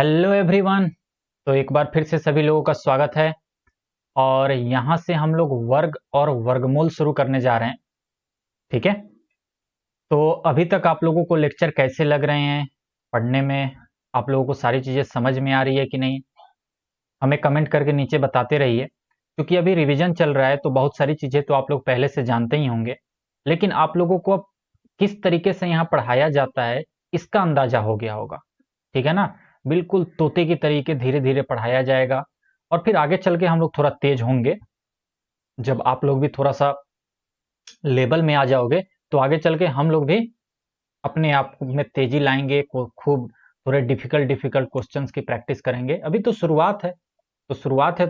Hello everyone. तो एक बार फिर से सभी लोगों का स्वागत है और यहाँ से हम लोग वर्ग और वर्गमूल शुरू करने जा रहे हैं। ठीक है, तो अभी तक आप लोगों को लेक्चर कैसे लग रहे हैं पढ़ने में? आप लोगों को सारी चीज़ें समझ में आ रही है कि नहीं? हमें कमेंट करके नीचे बताते रहिए, क्योंकि अभी रिवीजन चल रहा है तो बहुत सारी चीज़ें तो आप लोग पहले से जानते ही होंगे, लेकिन आप लोगों को अब किस तरीके से यहाँ पढ़ाया जाता है इसका अंदाजा हो गया होगा। ठीक है ना? बिल्कुल तोते की तरीके धीरे धीरे पढ़ाया जाएगा और फिर आगे चल के हम लोग थोड़ा तेज होंगे। जब आप लोग भी थोड़ा सा लेवल में आ जाओगे तो आगे चल के हम लोग भी अपने आप में तेजी लाएंगे, खूब थोड़े डिफिकल्ट डिफिकल्ट क्वेश्चंस की प्रैक्टिस करेंगे। अभी तो शुरुआत है, तो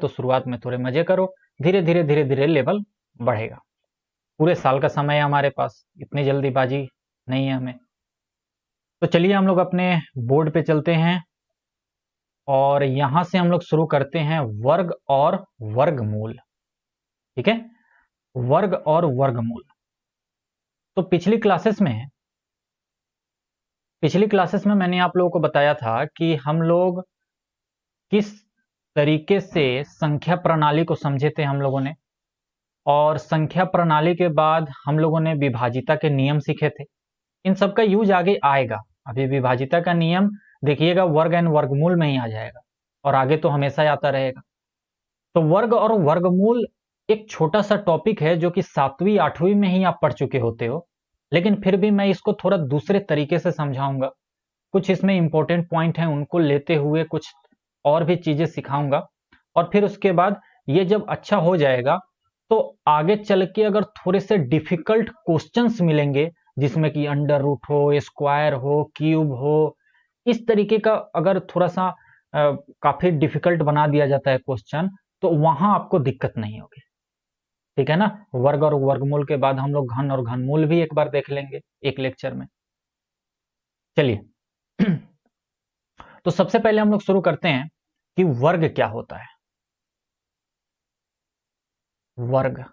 शुरुआत में थोड़े मजे करो। धीरे धीरे लेवल बढ़ेगा। पूरे साल का समय है हमारे पास, इतनी जल्दीबाजी नहीं है हमें। तो चलिए हम लोग अपने बोर्ड पे चलते हैं और यहां से हम लोग शुरू करते हैं वर्ग और वर्गमूल। ठीक है, वर्ग और वर्गमूल। तो पिछली क्लासेस में मैंने आप लोगों को बताया था कि हम लोग किस तरीके से संख्या प्रणाली को समझे थे हम लोगों ने, और संख्या प्रणाली के बाद हम लोगों ने विभाजिता के नियम सीखे थे। इन सब का यूज आगे आएगा। अभी विभाजिता का नियम देखिएगा वर्ग एंड वर्गमूल में ही आ जाएगा और आगे तो हमेशा आता रहेगा। तो वर्ग और वर्गमूल एक छोटा सा टॉपिक है जो कि 7वीं 8वीं में ही आप पढ़ चुके होते हो, लेकिन फिर भी मैं इसको थोड़ा दूसरे तरीके से समझाऊंगा। कुछ इसमें इंपॉर्टेंट पॉइंट हैं, उनको लेते हुए कुछ और भी चीजें सिखाऊंगा। और फिर उसके बाद ये जब अच्छा हो जाएगा तो आगे चल के अगर थोड़े से डिफिकल्ट क्वेश्चंस मिलेंगे, जिसमें कि अंडर रूट हो, स्क्वायर हो, क्यूब हो, इस तरीके का अगर थोड़ा सा काफी डिफिकल्ट बना दिया जाता है क्वेश्चन, तो वहां आपको दिक्कत नहीं होगी। ठीक है ना? वर्ग और वर्गमूल के बाद हम लोग घन और घनमूल भी एक बार देख लेंगे एक लेक्चर में। चलिए तो सबसे पहले हम लोग शुरू करते हैं कि वर्ग क्या होता है। वर्ग,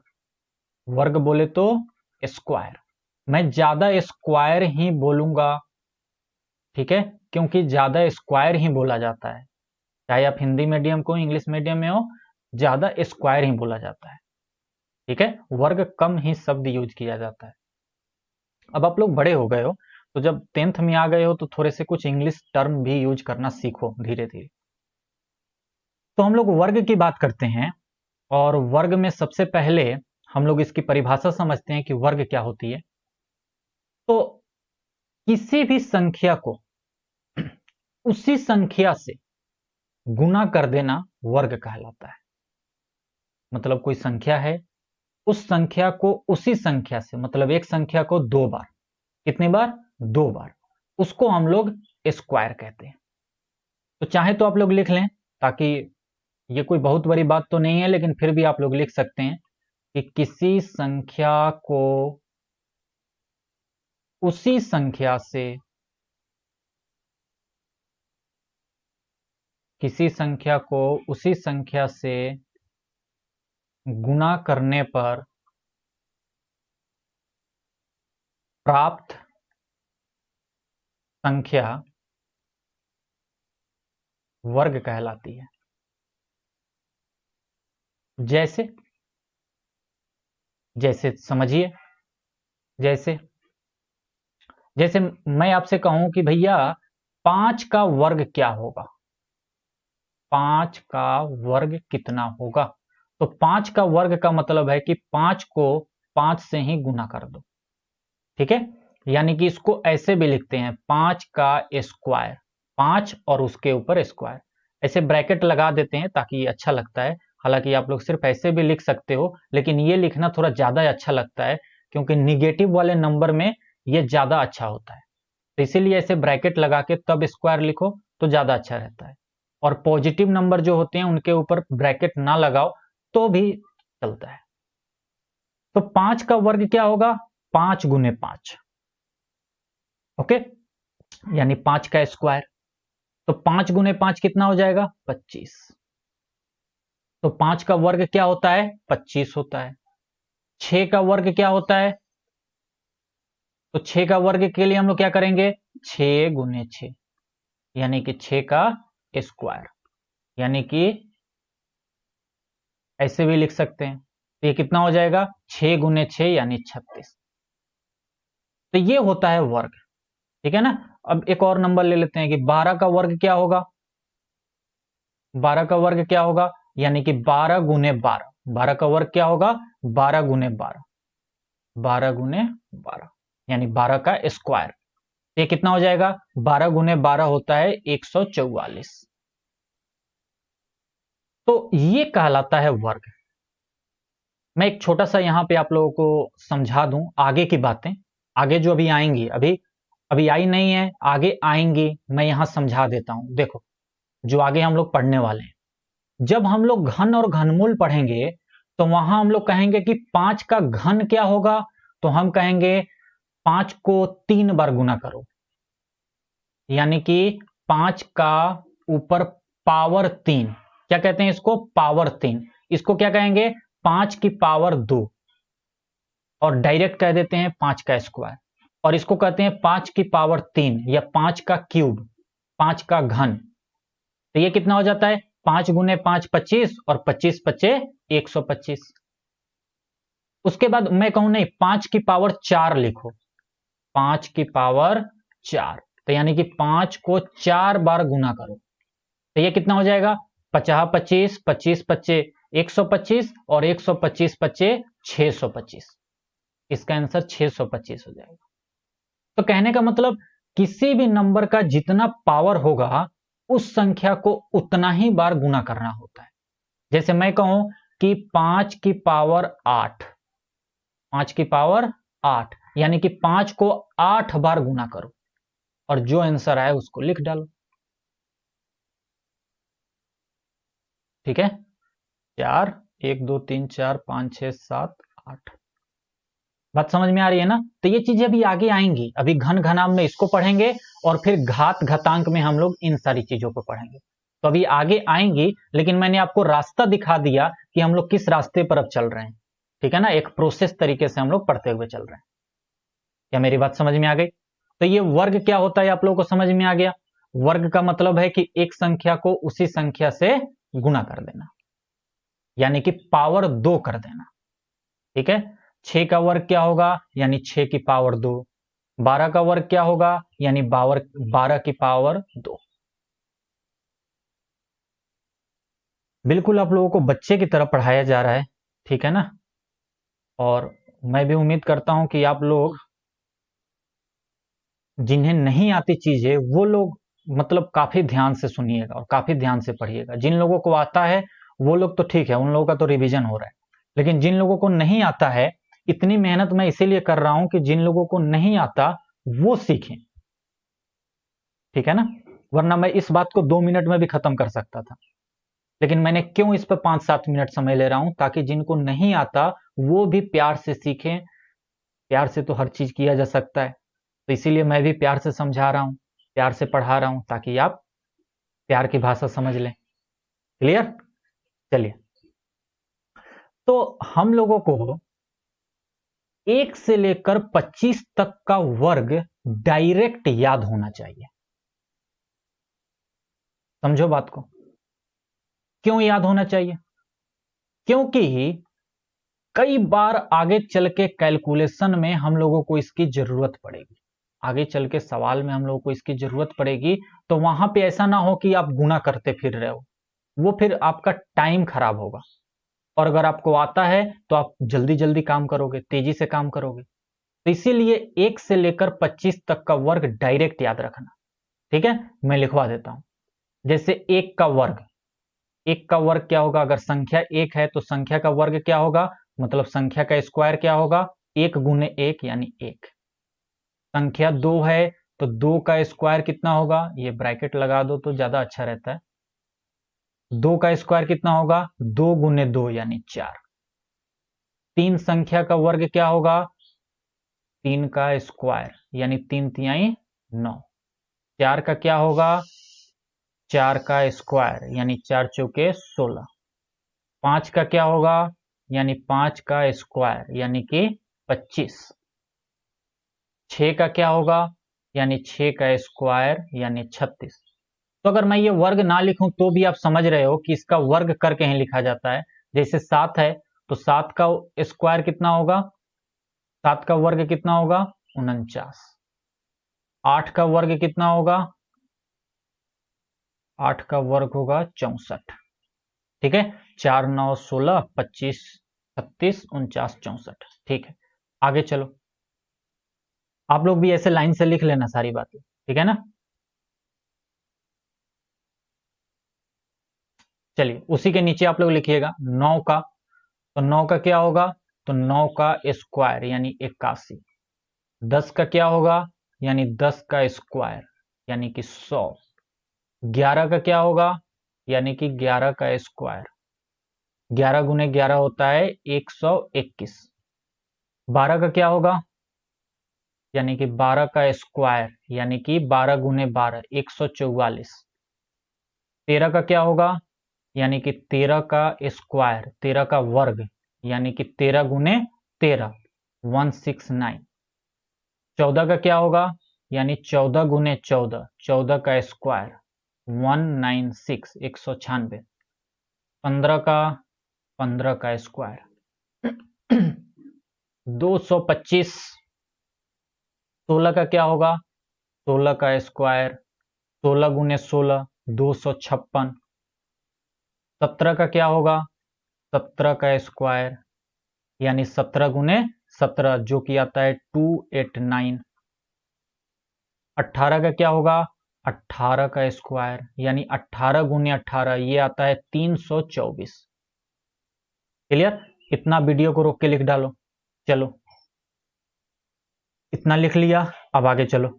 वर्ग बोले तो स्क्वायर। मैं ज्यादा स्क्वायर ही बोलूंगा, ठीक है, क्योंकि ज्यादा स्क्वायर ही बोला जाता है। चाहे आप हिंदी मीडियम को इंग्लिश मीडियम में हो, ज्यादा स्क्वायर ही बोला जाता है। ठीक है, वर्ग कम ही शब्द यूज किया जाता है। अब आप लोग बड़े हो गए हो, तो जब 10th में आ गए हो तो थोड़े से कुछ इंग्लिश टर्म भी यूज करना सीखो धीरे धीरे। तो हम लोग वर्ग की बात करते हैं और वर्ग में सबसे पहले हम लोग इसकी परिभाषा समझते हैं कि वर्ग क्या होती है। तो किसी भी संख्या को उसी संख्या से गुना कर देना वर्ग कहलाता है। मतलब कोई संख्या है, उस संख्या को उसी संख्या से, मतलब एक संख्या को 2 बार, कितनी बार? 2 बार, उसको हम लोग स्क्वायर कहते हैं। तो चाहे तो आप लोग लिख लें, ताकि ये कोई बहुत बड़ी बात तो नहीं है, लेकिन फिर भी आप लोग लिख सकते हैं कि किसी संख्या को उसी संख्या से, किसी संख्या को उसी संख्या से गुना करने पर प्राप्त संख्या वर्ग कहलाती है। जैसे जैसे समझिए, जैसे जैसे मैं आपसे कहूं कि भैया 5 का वर्ग क्या होगा, 5 का वर्ग कितना होगा, तो 5 का वर्ग का मतलब है कि 5 को 5 से ही गुना कर दो। ठीक है, यानी कि इसको ऐसे भी लिखते हैं 5 का स्क्वायर, 5 और उसके ऊपर स्क्वायर, ऐसे ब्रैकेट लगा देते हैं ताकि ये अच्छा लगता है। हालांकि आप लोग सिर्फ ऐसे भी लिख सकते हो, लेकिन ये लिखना थोड़ा ज्यादा अच्छा लगता है, क्योंकि निगेटिव वाले नंबर में ये ज्यादा अच्छा होता है। तो इसीलिए ऐसे ब्रैकेट लगा के तब स्क्वायर लिखो तो ज्यादा अच्छा रहता है। और पॉजिटिव नंबर जो होते हैं उनके ऊपर ब्रैकेट ना लगाओ तो भी चलता है। तो 5 का वर्ग क्या होगा? 5 गुने 5, ओके, यानी 5 का स्क्वायर। तो 5 गुने 5 कितना हो जाएगा? 25। तो 5 का वर्ग क्या होता है? 25 होता है। 6 का वर्ग क्या होता है? तो 6 का वर्ग के लिए हम लोग क्या करेंगे? 6 गुने 6, यानी कि 6 का स्क्वायर, यानी कि ऐसे भी लिख सकते हैं। तो ये कितना हो जाएगा, 6 गुने 6 यानी 36। तो ये होता है वर्ग, ठीक है ना। अब एक और नंबर ले लेते हैं कि 12 का वर्ग क्या होगा। 12 का वर्ग क्या होगा, यानी कि 12 गुने 12। 12 का वर्ग क्या होगा, 12 गुने 12, 12 गुने 12 यानी 12 का स्क्वायर। ये कितना हो जाएगा, 12 गुने 12 होता है 144। तो ये कहलाता है वर्ग। मैं एक छोटा सा यहां पे आप लोगों को समझा दूं आगे की बातें, आगे जो अभी आएंगी, अभी अभी आई नहीं है, आगे आएंगी, मैं यहां समझा देता हूं। देखो, जो आगे हम लोग पढ़ने वाले हैं, जब हम लोग घन और घनमूल पढ़ेंगे तो वहां हम लोग कहेंगे कि 5 का घन क्या होगा, तो हम कहेंगे 5 को 3 बार गुना करो, यानी कि 5 का ऊपर पावर 3। क्या कहते हैं इसको, पावर 3। इसको क्या कहेंगे, 5 की पावर 2, और डायरेक्ट कह देते हैं 5 का स्क्वायर। और इसको कहते हैं 5 की पावर 3 या 5 का क्यूब, 5 का घन। तो ये कितना हो जाता है, 5 गुने 5 25, और 25 पच्चे 125। उसके बाद मैं कहूं नहीं, 5 की पावर 4 लिखो, 5 की पावर 4, तो यानी कि 5 को 4 बार गुना करो। तो ये कितना हो जाएगा, 50 25, 25 पच्चे 125, और 125 पच्चे 625। इसका आंसर 625 हो जाएगा। तो कहने का मतलब, किसी भी नंबर का जितना पावर होगा उस संख्या को उतना ही बार गुना करना होता है। जैसे मैं कहूं कि 5 की पावर 8, 5 की पावर 8, यानी कि 5 को 8 बार गुना करो, और जो आंसर आए उसको लिख डालो। ठीक है, 4 1 2 3 4 5 6 7 8। बात समझ में आ रही है ना। तो ये चीजें अभी आगे आएंगी, अभी घन घनाभ में इसको पढ़ेंगे, और फिर घात घातांक में हम लोग इन सारी चीजों को पढ़ेंगे। तो अभी आगे आएंगी, लेकिन मैंने आपको रास्ता दिखा दिया कि हम लोग किस रास्ते पर अब चल रहे हैं। ठीक है ना, एक प्रोसेस तरीके से हम लोग पढ़ते हुए चल रहे हैं। क्या मेरी बात समझ में आ गई। तो ये वर्ग क्या होता है आप लोगों को समझ में आ गया। वर्ग का मतलब है कि एक संख्या को उसी संख्या से गुणा कर देना, यानी कि पावर 2 कर देना। ठीक है, 6 का वर्ग क्या होगा, यानी 6 की पावर 2। 12 का वर्ग क्या होगा, यानी 12 की पावर 2। बिल्कुल आप लोगों को बच्चे की तरह पढ़ाया जा रहा है, ठीक है ना। और मैं भी उम्मीद करता हूं कि आप लोग, जिन्हें नहीं आती चीजें, वो लोग मतलब काफी ध्यान से सुनिएगा और काफी ध्यान से पढ़िएगा। जिन लोगों को आता है वो लोग तो ठीक है, उन लोगों का तो रिवीजन हो रहा है। लेकिन जिन लोगों को नहीं आता है, इतनी मेहनत मैं इसीलिए कर रहा हूं कि जिन लोगों को नहीं आता वो सीखें। ठीक है ना, वरना मैं इस बात को 2 मिनट में भी खत्म कर सकता था। लेकिन मैंने क्यों इस पर 5-7 मिनट समय ले रहा हूं, ताकि जिनको नहीं आता वो भी प्यार से सीखें। प्यार से तो हर चीज किया जा सकता है, तो इसीलिए मैं भी प्यार से समझा रहा हूं, प्यार से पढ़ा रहा हूं, ताकि आप प्यार की भाषा समझ लें। क्लियर। चलिए, तो हम लोगों को 1 से लेकर 25 तक का वर्ग डायरेक्ट याद होना चाहिए। समझो बात को, क्यों याद होना चाहिए, क्योंकि कई बार आगे चल के कैलकुलेशन में हम लोगों को इसकी जरूरत पड़ेगी। आगे चल के सवाल में हम लोगों को इसकी जरूरत पड़ेगी, तो वहां पे ऐसा ना हो कि आप गुना करते फिर रहे हो, वो फिर आपका टाइम खराब होगा। और अगर आपको आता है तो आप जल्दी जल्दी काम करोगे, तेजी से काम करोगे। तो इसीलिए 1 से लेकर 25 तक का वर्ग डायरेक्ट याद रखना। ठीक है, मैं लिखवा देता हूं। जैसे 1 का वर्ग, 1 का वर्ग क्या होगा, अगर संख्या 1 है तो संख्या का वर्ग क्या होगा, मतलब संख्या का स्क्वायर क्या होगा, 1 गुने 1 यानी 1। संख्या 2 है तो 2 का स्क्वायर कितना होगा, ये ब्रैकेट लगा दो तो ज्यादा अच्छा रहता है। 2 का स्क्वायर कितना होगा, 2 गुने 2 यानी 4। 3 संख्या का वर्ग क्या होगा, 3 का स्क्वायर यानी 3 तिहाई 9। 4 का क्या होगा, 4 का स्क्वायर यानी 4 चौके 16। 5 का क्या होगा, यानी 5 का स्क्वायर यानी कि 25। 6 का क्या होगा, यानी 6 का स्क्वायर यानी 36। तो अगर मैं ये वर्ग ना लिखूं तो भी आप समझ रहे हो कि इसका वर्ग करके ही लिखा जाता है। जैसे 7 है तो 7 का स्क्वायर कितना होगा, 7 का वर्ग कितना होगा 49। 8 का वर्ग कितना होगा, 8 का वर्ग होगा 64। ठीक है, 4 9 16 25 36 49 64। ठीक है, आगे चलो। आप लोग भी ऐसे लाइन से लिख लेना सारी बातें, ठीक है ना। चलिए उसी के नीचे आप लोग लिखिएगा 9 का, तो 9 का क्या होगा, तो 9 का स्क्वायर यानी 81। 10 का क्या होगा, यानी 10 का स्क्वायर यानी कि 100। 11 का क्या होगा, यानी कि 11 का स्क्वायर, 11 गुने 11 होता है 121। 12 का क्या होगा, यानी कि 12 का स्क्वायर यानी कि 12 गुने 12 144। 13 का क्या होगा, यानी कि 13 का स्क्वायर 13 का वर्ग यानी कि 13 गुने 13 169। 14 का क्या होगा, यानी 14 गुने 14 14 का स्क्वायर 196 196। 15 का स्क्वायर 225। 16 का क्या होगा, 16 का स्क्वायर 16 गुने 16 256। 17 का क्या होगा, 17 का स्क्वायर यानी 17 गुने 17 जो कि आता है 289। 18 का क्या होगा, 18 का स्क्वायर यानी 18 गुने 18 ये आता है 324। क्लियर, इतना वीडियो को रोक के लिख डालो। चलो इतना लिख लिया, अब आगे चलो।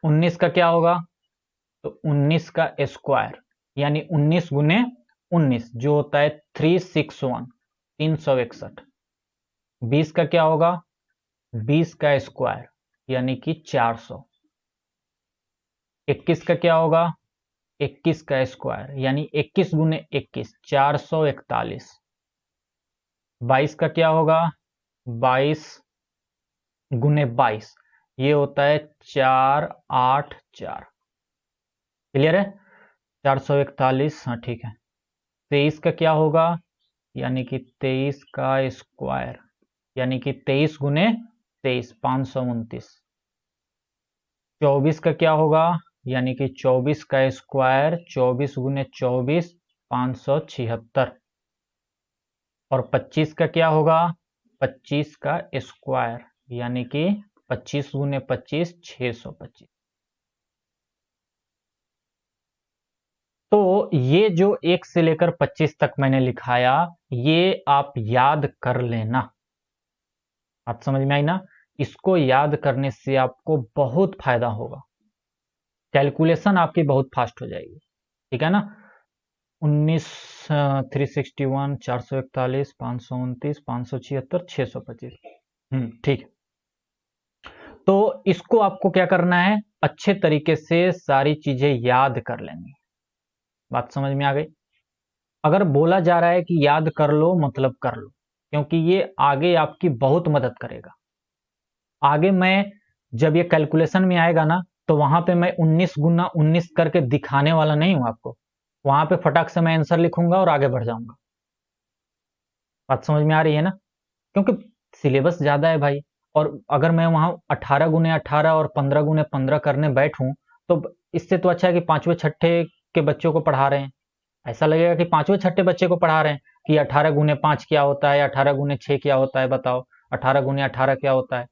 19 का क्या होगा, तो 19 का स्क्वायर यानी 19 गुने 19 जो होता है 361 361। 20 का क्या होगा, 20 का स्क्वायर यानी कि 400। 21 का क्या होगा, 21 का स्क्वायर यानी 21 गुने 21 441। 22 का क्या होगा, 22 गुने 22 ये होता है 484। क्लियर है, 441। हाँ ठीक है। 23 का क्या होगा, यानी कि 23 का स्क्वायर यानी कि 23 गुने 23 529। 24 का क्या होगा, यानी कि 24 का स्क्वायर 24 गुने 24 576। और 25 का क्या होगा, 25 का स्क्वायर यानी कि 25 गुने 25 625। तो ये जो 1 से लेकर 25 तक मैंने लिखाया ये आप याद कर लेना। आप समझ में आई ना, इसको याद करने से आपको बहुत फायदा होगा, कैलकुलेशन आपकी बहुत फास्ट हो जाएगी। ठीक है ना, 19 361 441 529 576 625। ठीक। तो इसको आपको क्या करना है, अच्छे तरीके से सारी चीजें याद कर लेनी। बात समझ में आ गई। अगर बोला जा रहा है कि याद कर लो मतलब कर लो, क्योंकि ये आगे आपकी बहुत मदद करेगा। आगे मैं जब ये कैलकुलेशन में आएगा ना तो वहां पे मैं 19 गुना 19 करके दिखाने वाला नहीं हूं आपको, वहां पे फटाक से मैं आंसर लिखूंगा और आगे बढ़ जाऊंगा। बात समझ में आ रही है ना, क्योंकि सिलेबस ज्यादा है भाई। और अगर मैं वहां 18 गुने 18 और 15 गुने 15 करने बैठूं तो इससे तो अच्छा है कि पांचवें छठे के बच्चों को पढ़ा रहे हैं। ऐसा लगेगा कि पांचवें छठे बच्चे को पढ़ा रहे हैं कि 18 गुने 5 क्या होता है, 18 गुने 6 क्या होता है, बताओ 18 गुने 18 क्या होता है।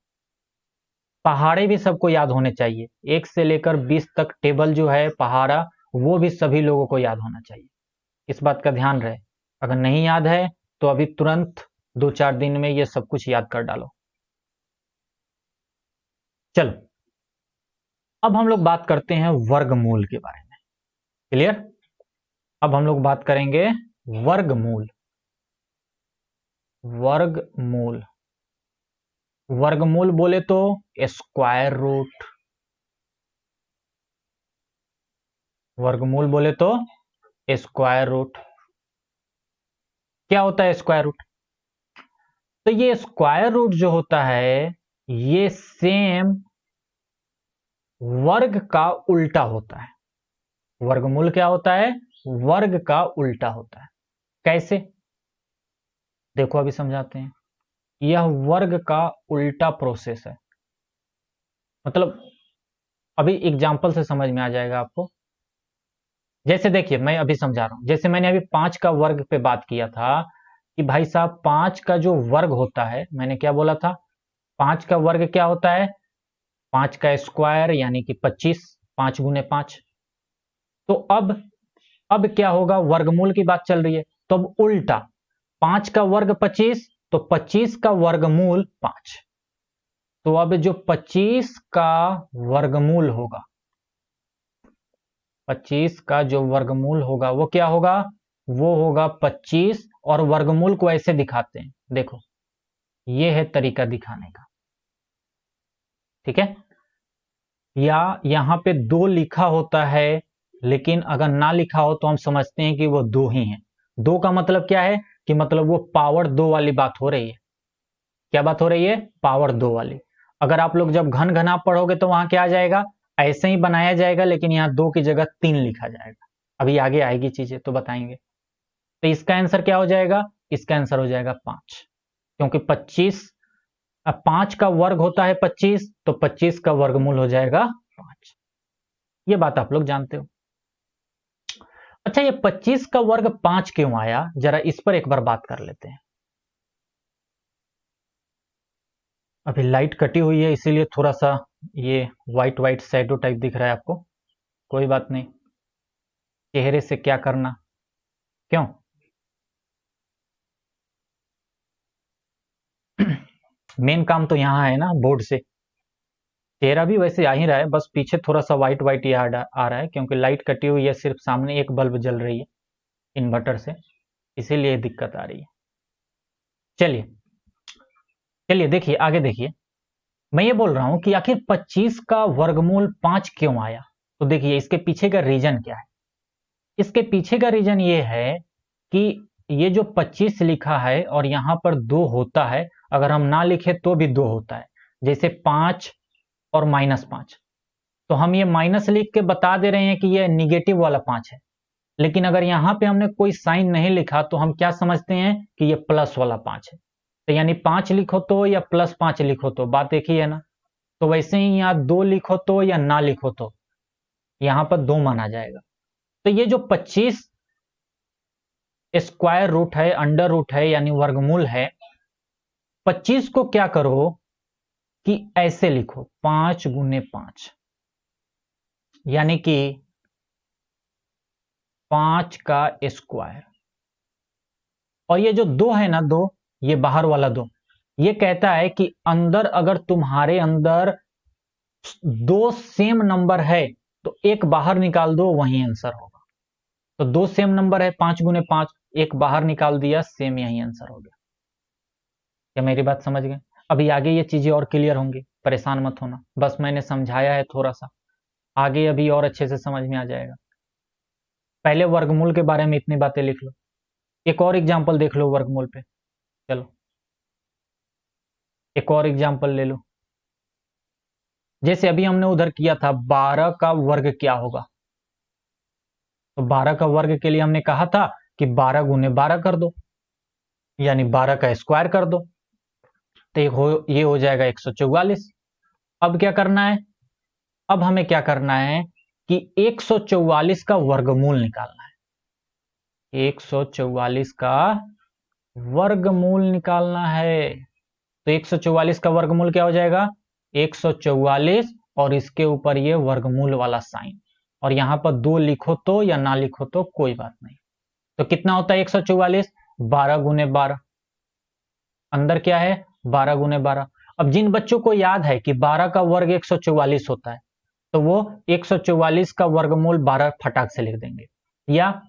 पहाड़े भी सबको याद होने चाहिए, 1 से लेकर 20 तक टेबल जो है पहाड़ा वो भी सभी लोगों को याद होना चाहिए। इस बात का ध्यान रहे, अगर नहीं याद है तो अभी तुरंत 2-4 दिन में ये सब कुछ याद कर डालो। चलो अब हम लोग बात करते हैं वर्गमूल के बारे में। क्लियर, अब हम लोग बात करेंगे वर्गमूल। वर्गमूल, वर्गमूल बोले तो स्क्वायर रूट, वर्गमूल बोले तो स्क्वायर रूट। क्या होता है स्क्वायर रूट, तो ये स्क्वायर रूट जो होता है ये सेम वर्ग का उल्टा होता है। वर्गमूल क्या होता है? वर्ग का उल्टा होता है। कैसे? देखो अभी समझाते हैं। यह वर्ग का उल्टा प्रोसेस है। मतलब अभी एग्जाम्पल से समझ में आ जाएगा आपको। जैसे देखिए मैं अभी समझा रहा हूं, जैसे मैंने अभी 5 का वर्ग पे बात किया था कि भाई साहब 5 का जो वर्ग होता है, मैंने क्या बोला था? 5 का वर्ग क्या होता है? 5 का स्क्वायर यानी कि 25, 5 गुने 5। तो अब क्या होगा? वर्गमूल की बात चल रही है, तो अब उल्टा 5 का वर्ग 25, तो 25 का वर्गमूल 5। तो अब जो 25 का वर्गमूल होगा, 25 का जो वर्गमूल होगा वो क्या होगा? वो होगा 25। और वर्गमूल को ऐसे दिखाते हैं, देखो ये है तरीका दिखाने का, ठीक है? या यहां पे 2 लिखा होता है, लेकिन अगर ना लिखा हो तो हम समझते हैं कि वो 2 ही है। 2 का मतलब क्या है? कि मतलब वो पावर 2 वाली बात हो रही है। क्या बात हो रही है? पावर 2 वाली। अगर आप लोग जब घन घना पढ़ोगे तो वहां क्या आ जाएगा? ऐसे ही बनाया जाएगा, लेकिन यहाँ 2 की जगह 3 लिखा जाएगा। अभी आगे आएगी चीजें तो बताएंगे। तो इसका आंसर क्या हो जाएगा? इसका आंसर हो जाएगा 5, क्योंकि 25, अब 5 का वर्ग होता है 25, तो 25 का वर्गमूल हो जाएगा 5। ये बात आप लोग जानते हो। अच्छा, ये 25 का वर्ग 5 क्यों आया, जरा इस पर एक बार बात कर लेते हैं। अभी लाइट कटी हुई है इसीलिए थोड़ा सा ये व्हाइट व्हाइट शैडो टाइप दिख रहा है आपको। कोई बात नहीं, चेहरे से क्या करना, क्यों? मेन काम तो यहाँ है ना, बोर्ड से। चेहरा भी वैसे आ ही रहा है, बस पीछे थोड़ा सा व्हाइट व्हाइट ये आ रहा है, क्योंकि लाइट कटी हुई है, सिर्फ सामने एक बल्ब जल रही है इन्वर्टर से, इसीलिए दिक्कत आ रही है। चलिए चलिए, देखिए आगे देखिए। मैं ये बोल रहा हूं कि आखिर 25 का वर्गमूल 5 क्यों आया। तो देखिए इसके पीछे का रीजन क्या है। इसके पीछे का रीजन ये है कि ये जो 25 लिखा है और यहां पर 2 होता है, अगर हम ना लिखे तो भी 2 होता है। जैसे 5 और -5, तो हम ये माइनस लिख के बता दे रहे हैं कि ये निगेटिव वाला 5 है। लेकिन अगर यहां पे हमने कोई साइन नहीं लिखा तो हम क्या समझते हैं कि ये प्लस वाला 5 है। तो यानी 5 लिखो तो या +5 लिखो तो बात एक ही है ना। तो वैसे ही यहाँ 2 लिखो तो या ना लिखो तो यहां पर 2 माना जाएगा। तो ये जो 25 स्क्वायर रूट है, अंडर रूट है, यानी वर्गमूल है, 25 को क्या करो कि ऐसे लिखो 5 गुने 5, यानी कि 5 का स्क्वायर। और ये जो 2 है ना, 2, ये बाहर वाला 2, ये कहता है कि अंदर अगर तुम्हारे अंदर 2 सेम नंबर है तो एक बाहर निकाल दो, वही आंसर होगा। तो 2 सेम नंबर है, 5 गुने 5, एक बाहर निकाल दिया, सेम यही आंसर हो गया। क्या मेरी बात समझ गए? अभी आगे ये चीजें और क्लियर होंगी, परेशान मत होना, बस मैंने समझाया है थोड़ा सा, आगे अभी और अच्छे से समझ में आ जाएगा। पहले वर्गमूल के बारे में इतनी बातें लिख लो, एक और एग्जाम्पल देख लो वर्गमूल पे। चलो एक और एग्जाम्पल ले लो। जैसे अभी हमने उधर किया था 12 का वर्ग क्या होगा। तो 12 का वर्ग के लिए हमने कहा था कि 12 गुने 12 कर दो, यानी 12 का स्क्वायर कर दो, तो ये हो जाएगा 144। अब क्या करना है? अब हमें क्या करना है कि 144 का वर्गमूल निकालना है। 144 का वर्गमूल निकालना है। तो 144 का वर्गमूल क्या हो जाएगा? 144 और इसके ऊपर ये वर्गमूल वाला साइन, और यहां पर 2 लिखो तो या ना लिखो तो कोई बात नहीं। तो कितना होता है 144? 12 गुने 12, अंदर क्या है 12 गुने 12। अब जिन बच्चों को याद है कि 12 का वर्ग 144 होता है, तो वो 144 का वर्गमूल 12 फटाक से लिख देंगे। या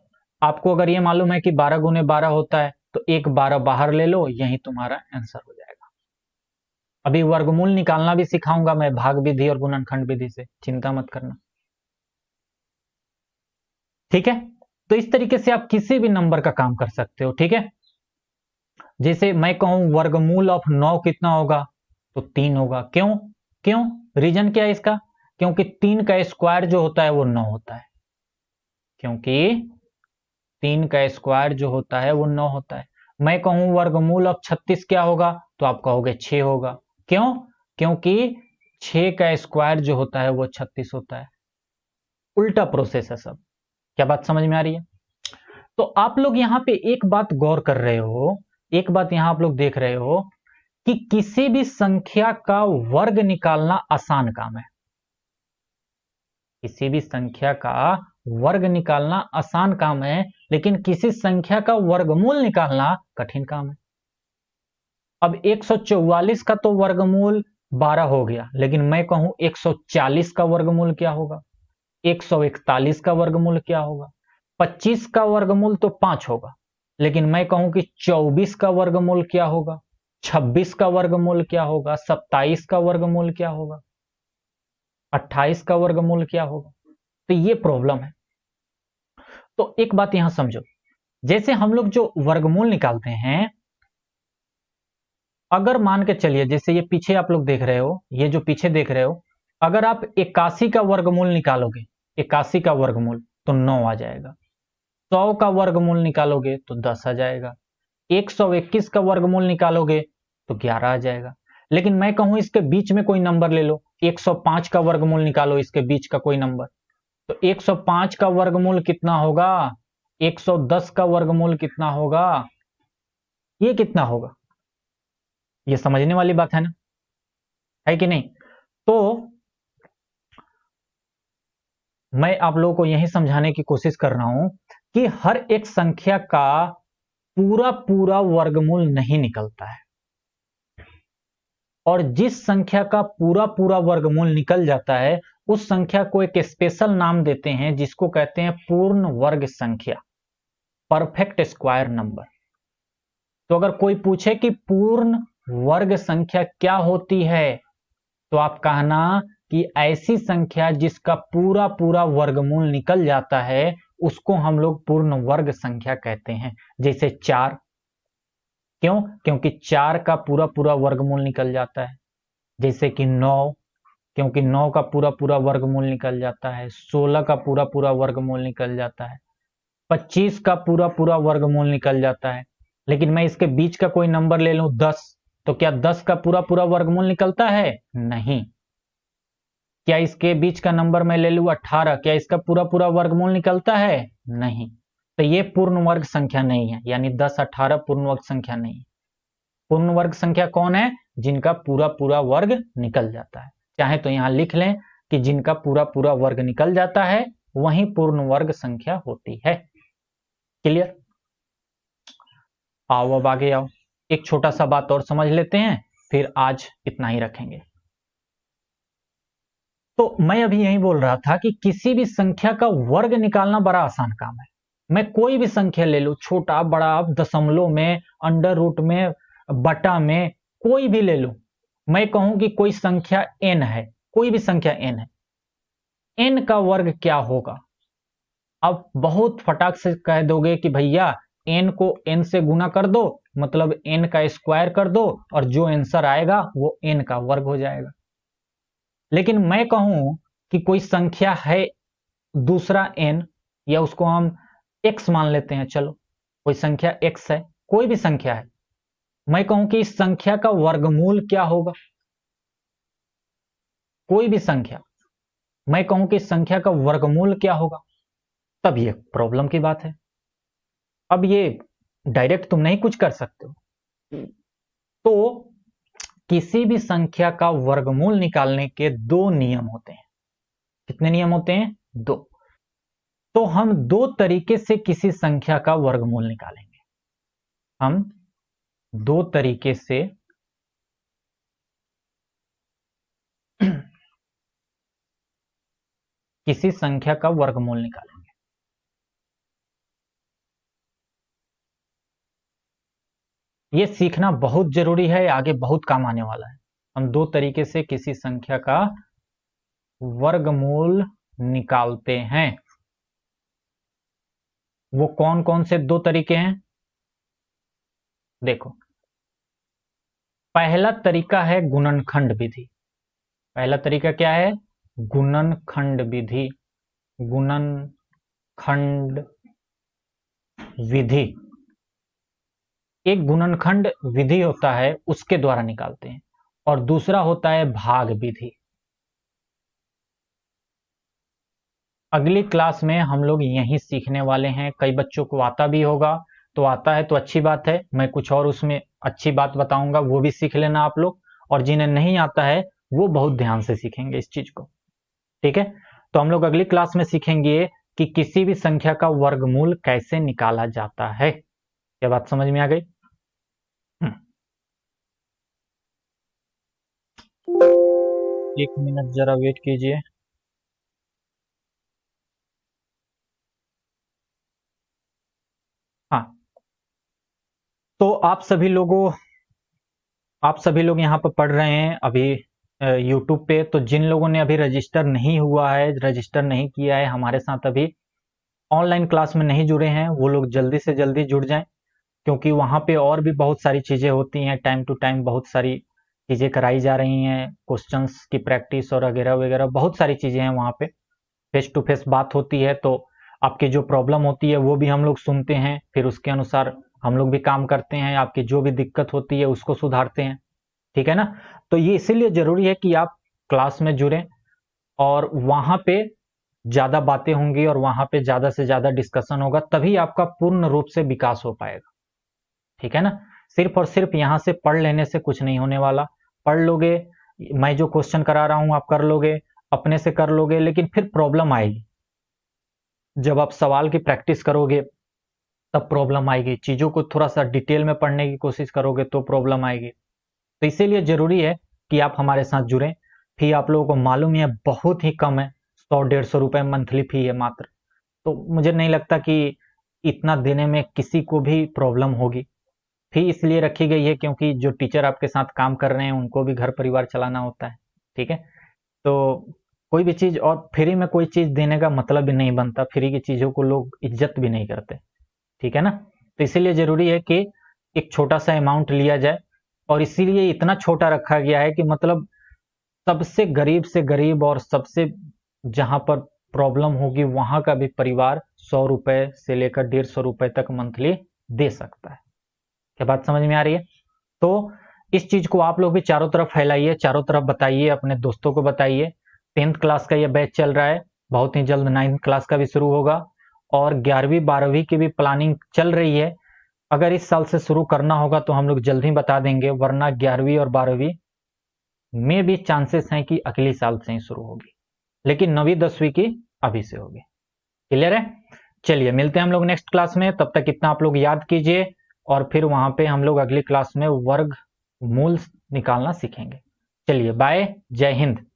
आपको अगर ये मालूम है कि 12 गुने 12 होता है, तो एक 12 बाहर ले लो, यही तुम्हारा आंसर हो जाएगा। अभी वर्गमूल निकालना भी सिखाऊंगा मैं, भाग विधि और गुणनखंड विधि से, चिंता मत करना, ठीक है? तो इस तरीके से आप किसी भी नंबर का काम कर सकते हो, ठीक है? जैसे मैं कहूं वर्गमूल ऑफ 9 कितना होगा, तो 3 होगा। क्यों? क्यों? रीजन क्या है इसका? क्योंकि 3 का स्क्वायर जो होता है वो 9 होता है, क्योंकि 3 का स्क्वायर जो होता है वो 9 होता है। मैं कहूं वर्गमूल अब 36 क्या होगा, तो आप कहोगे 6 होगा। क्यों? क्योंकि 6 का स्क्वायर जो होता है वो 36 होता है। उल्टा प्रोसेस है सब। क्या बात समझ में आ रही है? तो आप लोग यहां पे एक बात गौर कर रहे हो, एक बात यहां आप लोग देख रहे हो कि किसी भी संख्या का वर्ग निकालना आसान काम है। किसी भी संख्या का वर्ग निकालना आसान काम है, लेकिन किसी संख्या का वर्गमूल निकालना कठिन काम है। अब 144 का तो वर्गमूल 12 हो गया, लेकिन मैं कहूं 140 का वर्गमूल क्या होगा, 141 का वर्गमूल क्या होगा, 25 का वर्गमूल तो 5 होगा, लेकिन मैं कहूं कि 24 का वर्गमूल क्या होगा, 26 का वर्गमूल क्या होगा, 27 का वर्गमूल क्या होगा, 28 का वर्गमूल क्या होगा। तो ये प्रॉब्लम है। तो एक बात यहां समझो, जैसे हम लोग जो वर्गमूल निकालते हैं, अगर मान के चलिए जैसे ये पीछे आप लोग देख रहे हो, ये जो पीछे देख रहे हो, अगर आप 81 का वर्गमूल निकालोगे, 81 का वर्गमूल तो 9 आ जाएगा। 100 का वर्गमूल निकालोगे तो 10 आ जाएगा। 121 का वर्गमूल निकालोगे तो 11 आ जाएगा। लेकिन मैं कहूं इसके बीच में कोई नंबर ले लो, 105 का वर्गमूल निकालो, इसके बीच का कोई नंबर, तो 105 का वर्गमूल कितना होगा, 110 का वर्गमूल कितना होगा, ये कितना होगा। ये समझने वाली बात है ना, है कि नहीं? तो मैं आप लोगों को यही समझाने की कोशिश कर रहा हूं कि हर एक संख्या का पूरा पूरा वर्गमूल नहीं निकलता है, और जिस संख्या का पूरा पूरा वर्गमूल निकल जाता है उस संख्या को एक स्पेशल नाम देते हैं, जिसको कहते हैं पूर्ण वर्ग संख्या, परफेक्ट स्क्वायर नंबर। तो अगर कोई पूछे कि पूर्ण वर्ग संख्या क्या होती है, तो आप कहना कि ऐसी संख्या जिसका पूरा पूरा वर्गमूल निकल जाता है उसको हम लोग पूर्ण वर्ग संख्या कहते हैं। जैसे 4, क्यों? क्योंकि 4 का पूरा पूरा वर्गमूल निकल जाता है। जैसे कि 9, क्योंकि 9 का पूरा पूरा वर्गमूल निकल जाता है। 16 का पूरा पूरा वर्गमूल निकल जाता है। 25 का पूरा पूरा वर्गमूल निकल जाता है। लेकिन मैं इसके बीच का कोई नंबर ले लूं 10, तो क्या 10 का पूरा पूरा वर्गमूल निकलता है? नहीं। क्या इसके बीच का नंबर मैं ले लूं 18, क्या इसका पूरा पूरा वर्गमूल निकलता है? नहीं। तो ये पूर्ण वर्ग संख्या नहीं है, यानी 10, 18 पूर्ण वर्ग संख्या नहीं है। पूर्ण वर्ग संख्या कौन है? जिनका पूरा पूरा वर्ग निकल जाता है। चाहे तो यहां लिख लें कि जिनका पूरा पूरा वर्ग निकल जाता है वही पूर्ण वर्ग संख्या होती है। क्लियर? आओ अब आगे आओ, एक छोटा सा बात और समझ लेते हैं, फिर आज इतना ही रखेंगे। तो मैं अभी यही बोल रहा था कि किसी भी संख्या का वर्ग निकालना बड़ा आसान काम है। मैं कोई भी संख्या ले लूं, छोटा बड़ा, दशमलव में, अंडर रूट में, बटा में, कोई भी ले लूं। मैं कहूं कि कोई संख्या n है, कोई भी संख्या n है, n का वर्ग क्या होगा? अब बहुत फटाक से कह दोगे कि भैया n को n से गुना कर दो, मतलब n का स्क्वायर कर दो, और जो आंसर आएगा वो n का वर्ग हो जाएगा। लेकिन मैं कहूं कि कोई संख्या है दूसरा n, या उसको हम x मान लेते हैं, चलो कोई संख्या x है, कोई भी संख्या है, मैं कहूं कि इस संख्या का वर्गमूल क्या होगा, कोई भी संख्या, मैं कहूं कि इस संख्या का वर्गमूल क्या होगा, तब ये प्रॉब्लम की बात है। अब ये डायरेक्ट तुम नहीं कुछ कर सकते हो। तो किसी भी संख्या का वर्गमूल निकालने के 2 नियम होते हैं। कितने नियम होते हैं? 2। तो हम 2 तरीके से किसी संख्या का वर्गमूल निकालेंगे। हम 2 तरीके से किसी संख्या का वर्गमूल निकालेंगे। ये सीखना बहुत जरूरी है, आगे बहुत काम आने वाला है। हम 2 तरीके से किसी संख्या का वर्गमूल निकालते हैं। वो कौन कौन से 2 तरीके हैं? देखो, पहला तरीका है गुणनखंड विधि। पहला तरीका क्या है? गुणनखंड विधि, गुणनखंड विधि, एक गुणनखंड विधि होता है उसके द्वारा निकालते हैं, और दूसरा होता है भाग विधि। अगली क्लास में हम लोग यही सीखने वाले हैं। कई बच्चों को आता भी होगा, तो आता है तो अच्छी बात है, मैं कुछ और उसमें अच्छी बात बताऊंगा, वो भी सीख लेना आप लोग, और जिन्हें नहीं आता है वो बहुत ध्यान से सीखेंगे इस चीज को, ठीक है। तो हम लोग अगली क्लास में सीखेंगे कि किसी भी संख्या का वर्गमूल कैसे निकाला जाता है। क्या बात समझ में आ गई? एक मिनट जरा वेट कीजिए। हाँ, तो आप सभी लोग यहाँ पर पढ़ रहे हैं अभी यूट्यूब पे। तो जिन लोगों ने अभी रजिस्टर नहीं हुआ है, रजिस्टर नहीं किया है, हमारे साथ अभी ऑनलाइन क्लास में नहीं जुड़े हैं, वो लोग जल्दी से जल्दी जुड़ जाएं, क्योंकि वहाँ पे और भी बहुत सारी चीज़ें होती हैं। टाइम टू टाइम बहुत सारी चीज़ें कराई जा रही हैं, क्वेश्चंस की प्रैक्टिस और वगैरह वगैरह, बहुत सारी चीज़ें हैं वहाँ पे। फेस टू फेस बात होती है, तो आपकी जो प्रॉब्लम होती है वो भी हम लोग सुनते हैं, फिर उसके अनुसार हम लोग भी काम करते हैं, आपकी जो भी दिक्कत होती है उसको सुधारते हैं, ठीक है ना। तो ये इसीलिए जरूरी है कि आप क्लास में जुड़ें, और वहां पे ज्यादा बातें होंगी और वहां पे ज्यादा से ज्यादा डिस्कशन होगा, तभी आपका पूर्ण रूप से विकास हो पाएगा, ठीक है ना। सिर्फ और सिर्फ यहां से पढ़ लेने से कुछ नहीं होने वाला। पढ़ लोगे, मैं जो क्वेश्चन करा रहा हूं आप कर लोगे, अपने से कर लोगे, लेकिन फिर प्रॉब्लम आएगी। जब आप सवाल की प्रैक्टिस करोगे तब प्रॉब्लम आएगी, चीजों को थोड़ा सा डिटेल में पढ़ने की कोशिश करोगे तो प्रॉब्लम आएगी। तो इसीलिए जरूरी है कि आप हमारे साथ जुड़ें। फी आप लोगों को मालूम है बहुत ही कम है, 100-150 रुपए मंथली फी है मात्र। तो मुझे नहीं लगता कि इतना देने में किसी को भी प्रॉब्लम होगी। फी इसलिए रखी गई है क्योंकि जो टीचर आपके साथ काम कर रहे हैं उनको भी घर परिवार चलाना होता है, ठीक है। तो कोई भी चीज, और फ्री में कोई चीज देने का मतलब भी नहीं बनता, फ्री की चीजों को लोग इज्जत भी नहीं करते, ठीक है ना। तो इसीलिए जरूरी है कि एक छोटा सा अमाउंट लिया जाए, और इसीलिए इतना छोटा रखा गया है कि मतलब सबसे गरीब से गरीब और सबसे जहां पर प्रॉब्लम होगी वहां का भी परिवार 100 रुपए से लेकर 150 रुपए तक मंथली दे सकता है। क्या बात समझ में आ रही है? तो इस चीज को आप लोग भी चारों तरफ फैलाइए, चारों तरफ बताइए, अपने दोस्तों को बताइए। 10th क्लास का ये बैच चल रहा है, बहुत ही जल्द 9th क्लास का भी शुरू होगा, और 11वीं 12वीं की भी प्लानिंग चल रही है। अगर इस साल से शुरू करना होगा तो हम लोग जल्द ही बता देंगे, वरना 11वीं और 12वीं में भी चांसेस हैं कि अगले साल से ही शुरू होगी, लेकिन 9वीं 10वीं की अभी से होगी। क्लियर है? चलिए मिलते हैं हम लोग नेक्स्ट क्लास में, तब तक इतना आप लोग याद कीजिए, और फिर वहां पे हम लोग अगली क्लास में वर्ग मूल निकालना सीखेंगे। चलिए बाय, जय हिंद।